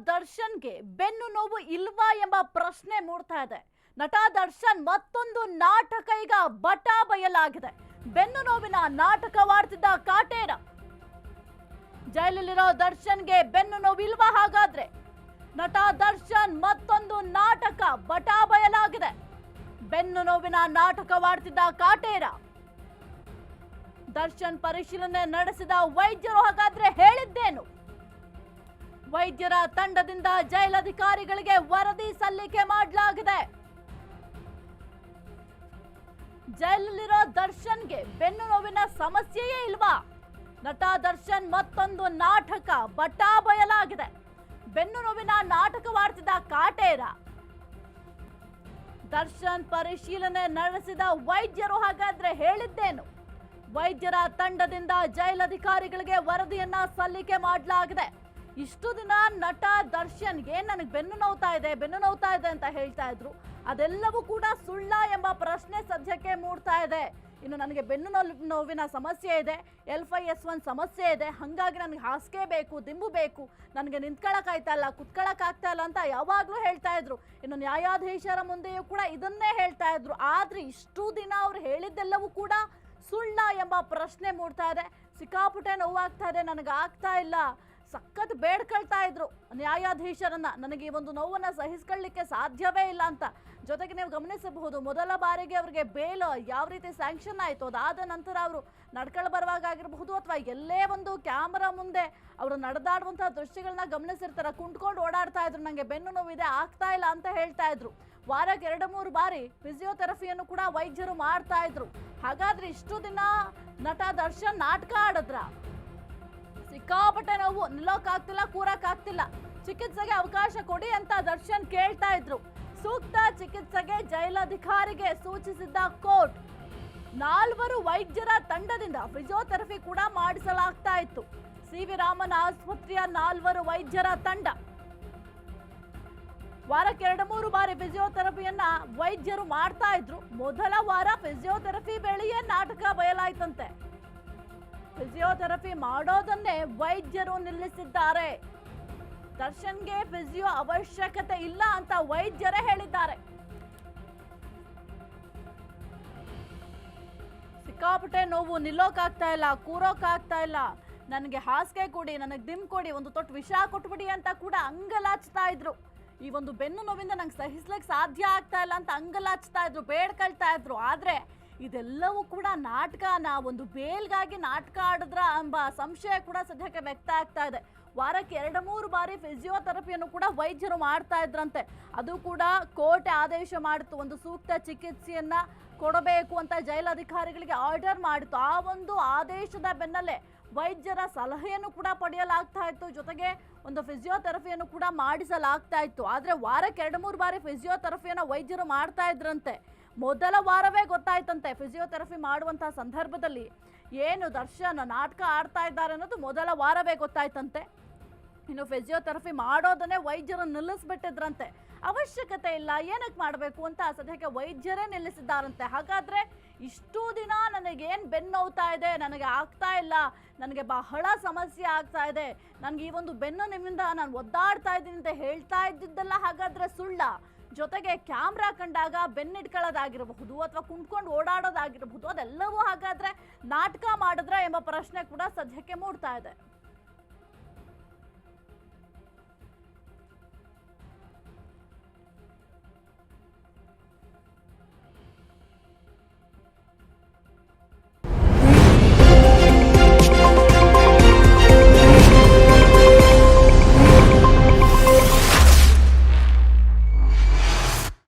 ದರ್ಶನ್ಗೆ ಬೆನ್ನು ನೋವು ಇಲ್ವಾ ಎಂಬ ಪ್ರಶ್ನೆ ಮೂಡ್ತಾ ಇದೆ. ನಟ ದರ್ಶನ್ ಮತ್ತೊಂದು ನಾಟಕ ಈಗ ಬಟಾ ಬಯಲಾಗಿದೆ. ಬೆನ್ನು ನೋವಿನ ನಾಟಕವಾಡ್ತಿದ್ದ ಕಾಟೇರ. ಜೈಲಲ್ಲಿರೋ ದರ್ಶನ್ಗೆ ಬೆನ್ನು ನೋವು ಇಲ್ವಾ? ಹಾಗಾದ್ರೆ ನಟ ದರ್ಶನ್ ಮತ್ತೊಂದು ನಾಟಕ ಬಟಾ ಬಯಲಾಗಿದೆ. ಬೆನ್ನು ನೋವಿನ ನಾಟಕವಾಡ್ತಿದ್ದ ಕಾಟೇರ. ದರ್ಶನ್ ಪರಿಶೀಲನೆ ನಡೆಸಿದ ವೈದ್ಯರು ಹಾಗಾದ್ರೆ ಹೇಳಿದ್ದೇನು? ವೈದ್ಯರ ತಂಡದಿಂದ ಜೈಲಧಿಕಾರಿಗಳಿಗೆ ವರದಿ ಸಲ್ಲಿಕೆ ಮಾಡಲಾಗಿದೆ. ಜೈಲಲ್ಲಿರೋ ದರ್ಶನ್ಗೆ ಬೆನ್ನು ನೋವಿನ ಸಮಸ್ಯೆಯೇ ಇಲ್ವಾ? ನಟ ದರ್ಶನ್ ಮತ್ತೊಂದು ನಾಟಕ ಬಟಾ ಬಯಲಾಗಿದೆ. ಬೆನ್ನು ನೋವಿನ ನಾಟಕವಾಡ್ತಿದ್ದ ಕಾಟೇರ. ದರ್ಶನ್ ಪರಿಶೀಲನೆ ನಡೆಸಿದ ವೈದ್ಯರು ಹಾಗಾದ್ರೆ ಹೇಳಿದ್ದೇನು? ವೈದ್ಯರ ತಂಡದಿಂದ ಜೈಲಧಿಕಾರಿಗಳಿಗೆ ವರದಿಯನ್ನ ಸಲ್ಲಿಕೆ ಮಾಡಲಾಗಿದೆ. ಇಷ್ಟು ದಿನ ನಟ ದರ್ಶನ್ಗೆ ನನಗೆ ಬೆನ್ನು ನೋವ್ತಾ ಇದೆ ಅಂತ ಹೇಳ್ತಾ ಇದ್ರು. ಅದೆಲ್ಲವೂ ಕೂಡ ಸುಳ್ಳ ಎಂಬ ಪ್ರಶ್ನೆ ಸದ್ಯಕ್ಕೆ ಮೂಡ್ತಾ ಇದೆ. ಇನ್ನು ನನಗೆ ಬೆನ್ನು ನೋವಿನ ಸಮಸ್ಯೆ ಇದೆ, L5S1 ಸಮಸ್ಯೆ ಇದೆ, ಹಾಗಾಗಿ ನನಗೆ ಹಾಸಿಗೆ ಬೇಕು, ದಿಂಬು ಬೇಕು, ನನಗೆ ನಿಂತ್ಕೊಳ್ಳೋಕ್ಕಾಗ್ತಾ ಇಲ್ಲ, ಕುತ್ಕೊಳ್ಳೋಕ್ಕಾಗ್ತಾ ಇಲ್ಲ ಅಂತ ಯಾವಾಗಲೂ ಹೇಳ್ತಾ ಇದ್ರು. ಇನ್ನು ನ್ಯಾಯಾಧೀಶರ ಮುಂದೆಯೂ ಕೂಡ ಇದನ್ನೇ ಹೇಳ್ತಾ ಇದ್ರು. ಆದ್ರೆ ಇಷ್ಟು ದಿನ ಅವ್ರು ಹೇಳಿದ್ದೆಲ್ಲವೂ ಕೂಡ ಸುಳ್ಳ ಎಂಬ ಪ್ರಶ್ನೆ ಮೂಡ್ತಾ ಇದೆ. ಸಿಕ್ಕಾಪಟ್ಟೆ ನೋವಾಗ್ತಾ ಇದೆ, ನನಗೆ ಆಗ್ತಾ ಇಲ್ಲ, ಸಖತ್ ಬೇಡ್ಕೊಳ್ತಾ ಇದ್ರು ನ್ಯಾಯಾಧೀಶರನ್ನ, ನನಗೆ ಈ ಒಂದು ನೋವನ್ನು ಸಹಿಸ್ಕೊಳ್ಳಿಕ್ಕೆ ಸಾಧ್ಯವೇ ಇಲ್ಲ ಅಂತ. ಜೊತೆಗೆ ನೀವು ಗಮನಿಸಬಹುದು, ಮೊದಲ ಬಾರಿಗೆ ಅವರಿಗೆ ಬೇಲ್ ಯಾವ ರೀತಿ ಸ್ಯಾಂಕ್ಷನ್ ಆಯಿತು, ಅದಾದ ನಂತರ ಅವರು ನಡ್ಕೊಂಡು ಬರುವಾಗ ಆಗಿರಬಹುದು ಅಥವಾ ಎಲ್ಲೇ ಒಂದು ಕ್ಯಾಮರಾ ಮುಂದೆ ಅವರು ನಡೆದಾಡುವಂತಹ ದೃಶ್ಯಗಳನ್ನ ಗಮನಿಸಿರ್ತಾರೆ, ಕುಂಟ್ಕೊಂಡು ಓಡಾಡ್ತಾ ಇದ್ರು, ನನಗೆ ಬೆನ್ನು ನೋವಿದೆ, ಆಗ್ತಾ ಇಲ್ಲ ಅಂತ ಹೇಳ್ತಾ ಇದ್ರು. ವಾರಕ್ಕೆ 2-3 ಬಾರಿ ಫಿಸಿಯೋಥೆರಪಿಯನ್ನು ಕೂಡ ವೈದ್ಯರು ಮಾಡ್ತಾ ಇದ್ರು. ಹಾಗಾದ್ರೆ ಇಷ್ಟು ದಿನ ನಟ ದರ್ಶನ್ ನಾಟಕ ಆಡಿದ್ರ? ಸಿಕ್ಕಾಪಟ್ಟೆ ನೋವು, ನಿಲ್ಲೋಕ್ಕಾಗ್ತಿಲ್ಲ, ಕೂರಕ್ಕಾಗ್ತಿಲ್ಲ, ಚಿಕಿತ್ಸೆಗೆ ಅವಕಾಶ ಕೊಡಿ ಅಂತ ದರ್ಶನ್ ಕೇಳ್ತಾ ಇದ್ರು. ಸೂಕ್ತ ಚಿಕಿತ್ಸೆಗೆ ಜೈಲಧಿಕಾರಿಗೆ ಸೂಚಿಸಿದ್ದ ಕೋರ್ಟ್. 4 ವೈದ್ಯರ ತಂಡದಿಂದ ಫಿಸಿಯೋಥೆರಪಿ ಕೂಡ ಮಾಡಿಸಲಾಗ್ತಾ ಇತ್ತು. CV ರಾಮನ್ ಆಸ್ಪತ್ರೆಯ 4 ವೈದ್ಯರ ತಂಡ ವಾರಕ್ಕೆ 2-3 ಬಾರಿ ಫಿಸಿಯೋಥೆರಪಿಯನ್ನ ವೈದ್ಯರು ಮಾಡ್ತಾ ಇದ್ರು. ಮೊದಲ ವಾರ ಫಿಸಿಯೋಥೆರಪಿ ವೇಳೆಯೇ ನಾಟಕ ಬಯಲಾಯ್ತಂತೆ. ಫಿಸಿಯೋಥೆರಪಿ ಮಾಡೋದನ್ನೇ ವೈದ್ಯರು ನಿಲ್ಲಿಸಿದ್ದಾರೆ. ದರ್ಶನ್ಗೆ ಫಿಸಿಯೋ ಅವಶ್ಯಕತೆ ಇಲ್ಲ ಅಂತ ವೈದ್ಯರೇ ಹೇಳಿದ್ದಾರೆ. ಸಿಕ್ಕಾಪಟ್ಟೆ ನೋವು, ನಿಲ್ಲೋಕ್ಕಾಗ್ತಾ ಇಲ್ಲ, ಕೂರೋಕ್ಕಾಗ್ತಾ ಇಲ್ಲ, ನನಗೆ ಹಾಸಿಗೆ ಕೊಡಿ, ನನಗೆ ದಿಂಬು ಕೊಡಿ, ಒಂದು ತೊಟ್ಟು ವಿಷ ಕೊಟ್ಬಿಡಿ ಅಂತ ಕೂಡ ಅಂಗಲಾಚ್ತಾ ಇದ್ರು. ಈ ಒಂದು ಬೆನ್ನು ನೋವಿಂದ ನಂಗೆ ಸಹಿಸ್ಲಿಕ್ಕೆ ಸಾಧ್ಯ ಆಗ್ತಾ ಇಲ್ಲ ಅಂತ ಅಂಗಲಾಚ್ತಾ ಇದ್ರು, ಬೇಡ್ಕೊಳ್ತಾ ಇದ್ರು. ಆದ್ರೆ ಇದೆಲ್ಲವೂ ಕೂಡ ನಾಟಕನ, ಒಂದು ಬೇಲ್ಗಾಗಿ ನಾಟಕ ಆಡಿದ್ರ ಎಂಬ ಸಂಶಯ ಕೂಡ ಸದ್ಯಕ್ಕೆ ವ್ಯಕ್ತ ಆಗ್ತಾ ಇದೆ. ವಾರಕ್ಕೆ 2-3 ಬಾರಿ ಫಿಸಿಯೋಥೆರಪಿಯನ್ನು ಕೂಡ ವೈದ್ಯರು ಮಾಡ್ತಾ ಇದ್ರಂತೆ. ಅದು ಕೂಡ ಕೋರ್ಟ್ ಆದೇಶ ಮಾಡಿತ್ತು, ಒಂದು ಸೂಕ್ತ ಚಿಕಿತ್ಸೆಯನ್ನ ಕೊಡಬೇಕು ಅಂತ ಜೈಲಧಿಕಾರಿಗಳಿಗೆ ಆರ್ಡರ್ ಮಾಡಿತ್ತು. ಆ ಒಂದು ಆದೇಶದ ಬೆನ್ನಲ್ಲೇ ವೈದ್ಯರ ಸಲಹೆಯನ್ನು ಕೂಡ ಪಡೆಯಲಾಗ್ತಾ ಇತ್ತು. ಜೊತೆಗೆ ಒಂದು ಫಿಸಿಯೋಥೆರಪಿಯನ್ನು ಕೂಡ ಮಾಡಿಸಲಾಗ್ತಾ ಇತ್ತು. ಆದ್ರೆ ವಾರಕ್ಕೆ 2-3 ಬಾರಿ ಫಿಸಿಯೋಥೆರಪಿಯನ್ನು ವೈದ್ಯರು ಮಾಡ್ತಾ ಇದ್ರಂತೆ. ಮೊದಲ ವಾರವೇ ಗೊತ್ತಾಯ್ತಂತೆ ಫಿಸಿಯೋಥೆರಪಿ ಮಾಡುವಂತಹ ಸಂದರ್ಭದಲ್ಲಿ ಏನು ದರ್ಶನ್ ನಾಟಕ ಆಡ್ತಾ ಇದ್ದಾರೆ ಅನ್ನೋದು ಮೊದಲ ವಾರವೇ ಗೊತ್ತಾಯ್ತಂತೆ. ಇನ್ನು ಫಿಸಿಯೋಥೆರಪಿ ಮಾಡೋದನ್ನೇ ವೈದ್ಯರು ನಿಲ್ಲಿಸ್ಬಿಟ್ಟಿದ್ರಂತೆ. ಅವಶ್ಯಕತೆ ಇಲ್ಲ, ಏನಕ್ಕೆ ಮಾಡಬೇಕು ಅಂತ ಸದ್ಯಕ್ಕೆ ವೈದ್ಯರೇ ನಿಲ್ಲಿಸಿದ್ದಾರಂತೆ. ಹಾಗಾದ್ರೆ ಇಷ್ಟು ದಿನ ನನಗೇನು ಬೆನ್ನು ನೋವ್ತಾ ಇದೆ, ನನಗೆ ಆಗ್ತಾ ಇಲ್ಲ, ನನಗೆ ಬಹಳ ಸಮಸ್ಯೆ ಆಗ್ತಾ ಇದೆ, ನನಗೆ ಈ ಒಂದು ಬೆನ್ನು ನೋವಿಂದ ನಾನು ಒದ್ದಾಡ್ತಾ ಇದ್ದೀನಿ ಅಂತ ಹೇಳ್ತಾ ಇದ್ದಿದ್ದೆಲ್ಲ ಹಾಗಾದ್ರೆ ಸುಳ್ಳ? ಜೊತೆಗೆ ಕ್ಯಾಮ್ರಾ ಕಂಡಾಗ ಬೆನ್ನಿಡ್ಕೊಳ್ಳೋದಾಗಿರಬಹುದು ಅಥವಾ ಕುಂತ್ಕೊಂಡು ಓಡಾಡೋದಾಗಿರಬಹುದು, ಅದೆಲ್ಲವೂ ಹಾಗಾದ್ರೆ ನಾಟಕ ಮಾಡಿದ್ರ ಎಂಬ ಪ್ರಶ್ನೆ ಕೂಡ ಸದ್ಯಕ್ಕೆ ಮೂಡ್ತಾ ಇದೆ.